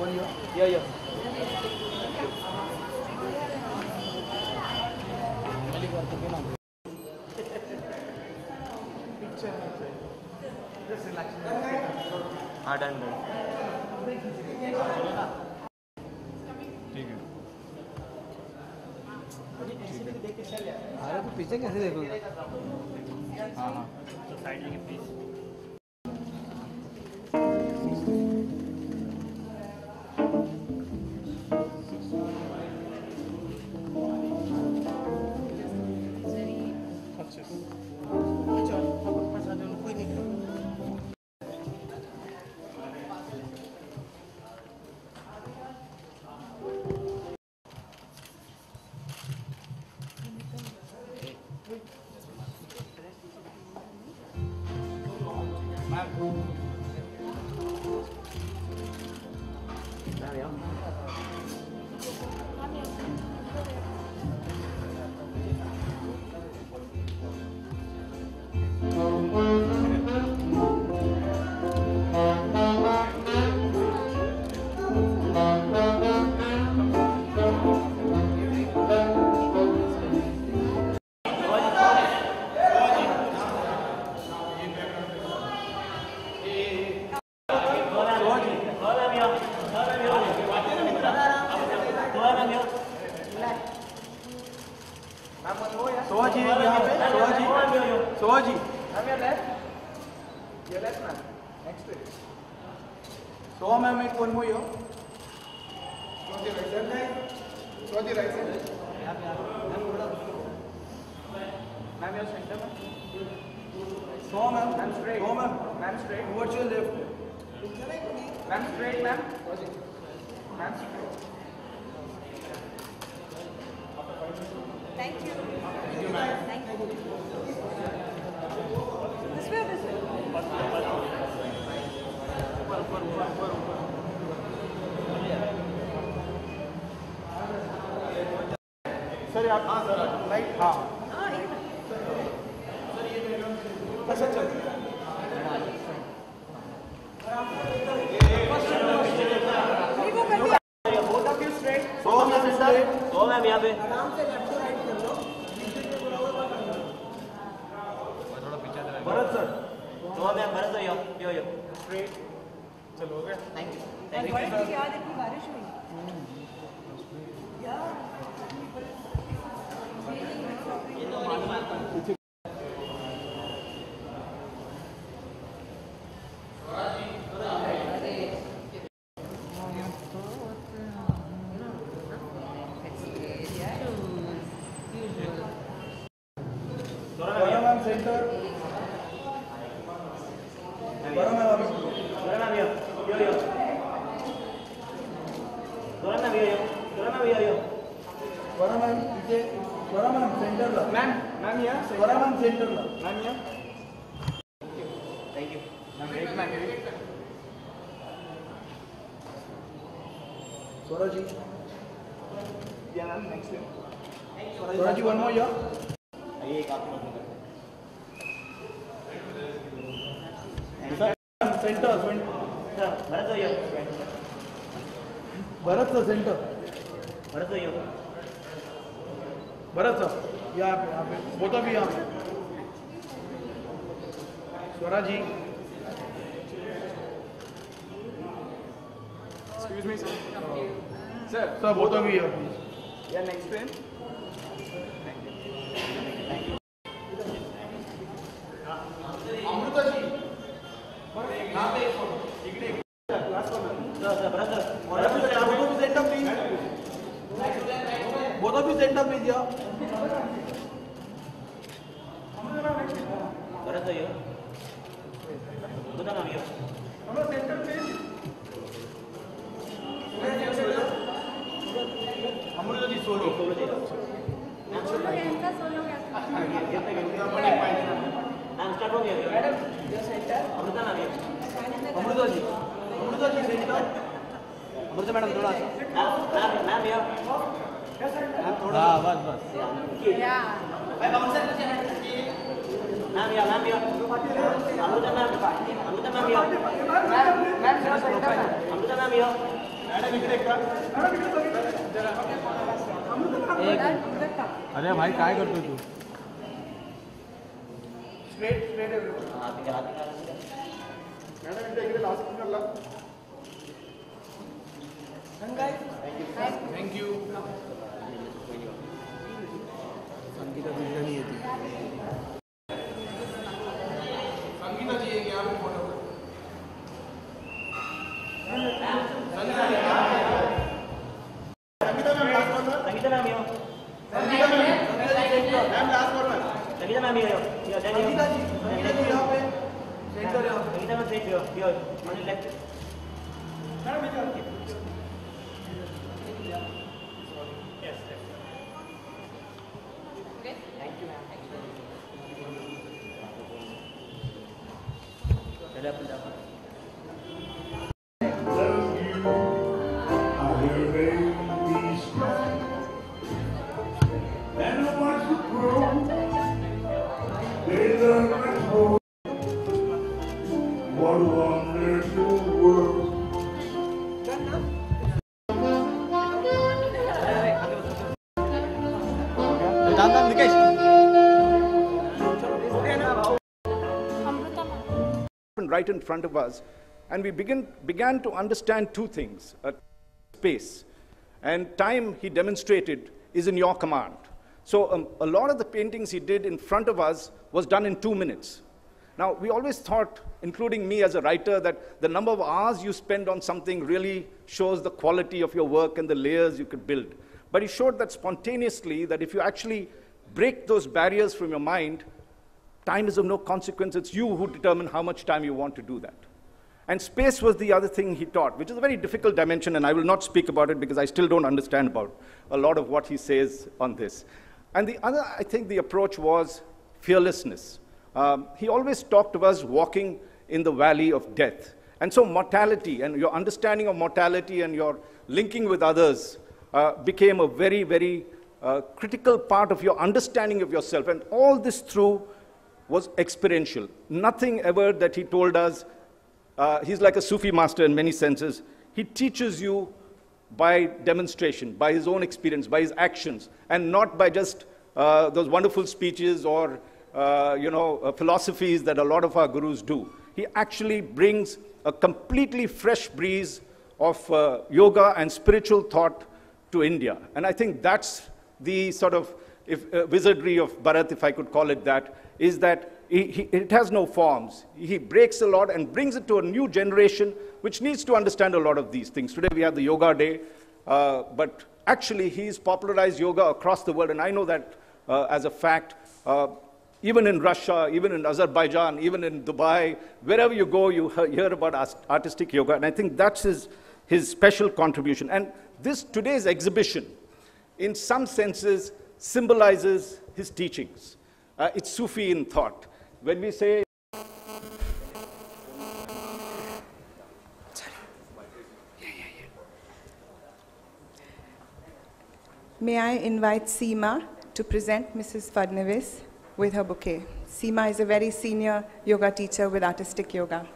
Yo. हाँ done done. ठीक है। अरे तो पीछे कैसे देखोगे? हाँ हाँ। साइड लेके please. Soji. I'm your left. Your left man. Next to it. So ma'am, make one more here. Soji right side. Soji right side. Ma'am, your center ma'am. So ma'am. Ma'am straight. So ma'am. Ma'am straight. Towards your left. Ma'am straight ma'am. Soji. Ma'am straight. Thank you. Thank you, ma'am. Thank you. This way or this way? Sir आप हाँ sir light हाँ अच्छा चल both of you straight so ma'am यहाँ पे Bharat sir so ma'am Bharat sir यो straight चलो हो गया थैंक यू सर याद है कि बारिश हुई सेंटर मैम या सेंटर मैम या थैंक यू मैम स्वरा जी या मैम नेक्स्ट स्वरा जी वन मोर या ये एक आप centre Bharat sir centre Bharat sir यहाँ पे बोता भी यहाँ पे स्वरा जी एक्सक्यूज मी सर बोता भी है या नेक्स्ट टाइम अमृता जी यहाँ पे इकडे class both of you stand up please yeah Bharat यो बता नाम यो हम centre please Amrita ji solo इनका सोलो क्या नाम स्टार्ट हो गया मैडम जो सेंटर अमृता नाम यो अमृता जी सेंटर अमृता मैडम थोड़ा नाम यो थोड़ा बस या भाई बाबू सर नाम यो अमृता नाम यो मैम अमृता नाम यो अरे भाई काय करतो तू? स्ट्रेट मॅडम इकडे लास्ट कॉर्नरला. थँक्यू. संगीता बिर्याणी येते. संगीता जी येंगे आप photo. Sangeeta ma'am last corner. Sangeeta ma'am यो. Sangeeta ma'am last corner. Sangeeta ma'am यो. संगीता जी यहाँ पे सेंटर है. संगीता मैम सेट यो. यो मनी लेफ्ट. मैडम इधर. चलो अपन जाओ. What a wonderful world. Right in front of us, and we began to understand two things: space and time. He demonstrated is in your command. So a lot of the paintings he did in front of us was done in 2 minutes. Now, we always thought, including me as a writer, that the number of hours you spend on something really shows the quality of your work and the layers you could build. But he showed that spontaneously, that if you actually break those barriers from your mind, time is of no consequence. It's you who determine how much time you want to do that. And space was the other thing he taught, which is a very difficult dimension, and I will not speak about it because I still don't understand about a lot of what he says on this. And the other, I think the approach was fearlessness. He always talked of us walking in the valley of death. And so mortality and your understanding of mortality and your linking with others became a very, very critical part of your understanding of yourself. And all this through was experiential. Nothing ever that he told us. He's like a Sufi master in many senses. He teaches you by demonstration, by his own experience, by his actions, and not by just those wonderful speeches or philosophies that a lot of our gurus do. He actually brings a completely fresh breeze of yoga and spiritual thought to India. And I think that's the sort of wizardry of Bharat, if I could call it that, is that it has no forms. He breaks a lot and brings it to a new generation which needs to understand a lot of these things. Today we have the Yoga Day, but actually he's popularized yoga across the world, and I know that as a fact. Even in Russia, even in Azerbaijan, even in Dubai, wherever you go, you hear about artistic yoga, and I think that's his special contribution. And today's exhibition, in some senses, symbolizes his teachings. It's Sufi in thought. When we say May I invite Seema to present Mrs. Fadnavis with her bouquet. Seema is a very senior yoga teacher with artistic yoga.